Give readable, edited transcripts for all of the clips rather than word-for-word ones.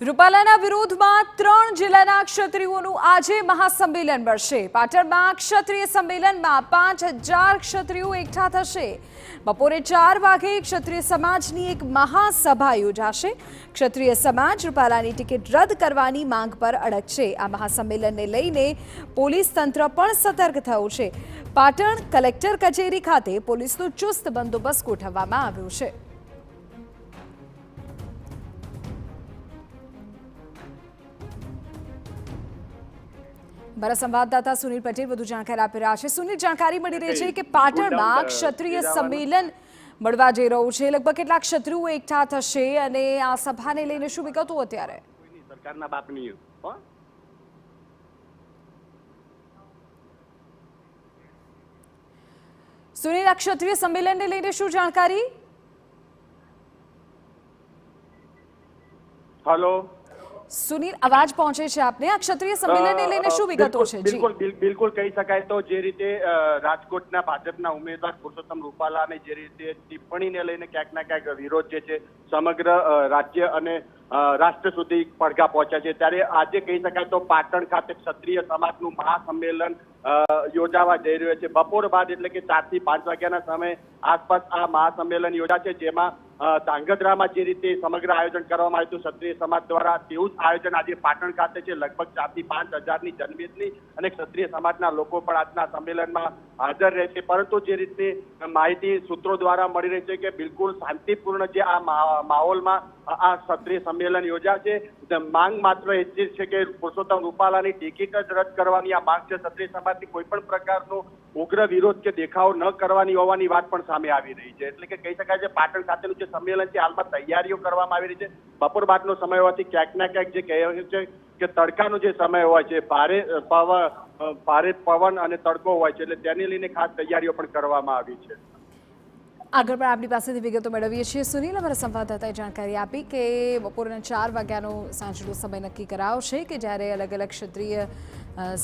રૂપાલાના વિરોધમાં 3 જિલ્લાના ક્ષત્રિયોનું આજે મહાસંમેલન મળશે। પાટણમાં ક્ષત્રિય સંમેલનમાં 5000 ક્ષત્રિયો એકઠા થશે। બપોરે 4 વાગે ક્ષત્રિય સમાજની એક મહાસભા યોજાશે। ક્ષત્રિય સમાજ રૂપાલાની ટિકિટ રદ કરવાની માંગ પર અડગ છે। આ મહાસંમેલનને લઈને પોલીસ તંત્ર પણ સતર્ક થયું છે। પાટણ કલેક્ટર કચેરી ખાતે પોલીસનો ચુસ્ત બંદોબસ્ત ગોઠવવામાં આવ્યો છે। हमारा संवाददाता सुनील पटेल વધુ જાણકારી આપી રહ્યા છે। સુनील, જાણકારી મળી રહી છે કે પાટણમાં ક્ષત્રિય સંમેલન મળવા જઈ રહ્યું છે। લગભગ કેટલા ક્ષત્રિયો એકઠા થશે અને આ સભાને લઈને શું વિગતો અત્યારે? સરકારના બાપની સુनील, આ ક્ષત્રિય સંમેલનને લઈને શું જાણકારી? हेलो सुनील, आवाज पहुंचे छे आपने? आ क्षत्रिय संमेलनने लईने शुं विगतो छे? बिल्कुल कही शकाय तो जे रीते રાજકોટના ભાજપના ઉમેદવાર પુરુષોત્તમ રૂપાલાને જે રીતે ટિપ્પણીને લઈને ક્યાંક ના ક્યાંક વિરોધ જે છે સમગ્ર રાજ્ય અને રાષ્ટ્ર સુધી પડઘા પહોંચ્યા છે, ત્યારે આજે કહી શકાય તો પાટણ ખાતે ક્ષત્રિય સમાજનું મહાસંમેલન યોજાવા જઈ રહ્યો છે। બપોર બાદ એટલે કે 4 થી 5 વાગ્યાના સમય આસપાસ આ મહાસંમેલન યોજાશે, જેમાં ધાંગધ્રામાં જે રીતે સમગ્ર આયોજન કરવામાં આવ્યું હતું ક્ષત્રિય સમાજ દ્વારા, તેવું જ આયોજન આજે પાટણ ખાતે છે। લગભગ 4 થી 5000ની જનમેદની અને ક્ષત્રિય સમાજના લોકો પણ આજના સંમેલનમાં હાજર રહેશે। પરંતુ જે રીતે માહિતી સૂત્રો દ્વારા મળી રહી છે કે બિલકુલ શાંતિપૂર્ણ જે આ માહોલમાં આ ક્ષત્રિય સંમેલન યોજાશે। માંગ માત્ર એટલી જ છે કે પુરુષોત્તમ રૂપાલાની ટિકિટ જ રદ કરવાની આ માંગ છે। ક્ષત્રિય સમાજની કોઈ પણ પ્રકારનો ઉગ્ર વિરોધ કે દેખાવ ન કરવાની હોવાની વાત પણ સામે આવી રહી છે। એટલે કે કહી શકાય છે પાટણ ખાતેનું જે સંમેલન છે હાલમાં તૈયારીઓ કરવામાં આવી રહી છે। બપોર બાદનો સમય હોવાથી ક્યાંક ના ક્યાંક જે કહેવાય છે કે તડકાનો જે સમય હોય છે, ભારે પવન અને તડકો હોય છે, એટલે તેને લઈને ખાસ તૈયારીઓ પણ કરવામાં આવી છે। આગળ પણ આપણી પાસેથી વિગતો મેળવીએ છીએ। સુनील, અમારા સંવાદદાતાએ જાણકારી આપી કે બપોરના 4 વાગ્યાનો સાંજનો સમય નક્કી કરાયો છે કે જ્યારે અલગ અલગ ક્ષત્રિય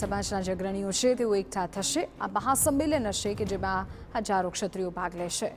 સમાજના જે અગ્રણીઓ છે તેઓ એકઠા થશે। આ મહાસંમેલન હશે કે જેમાં હજારો ક્ષત્રિયો ભાગ લેશે।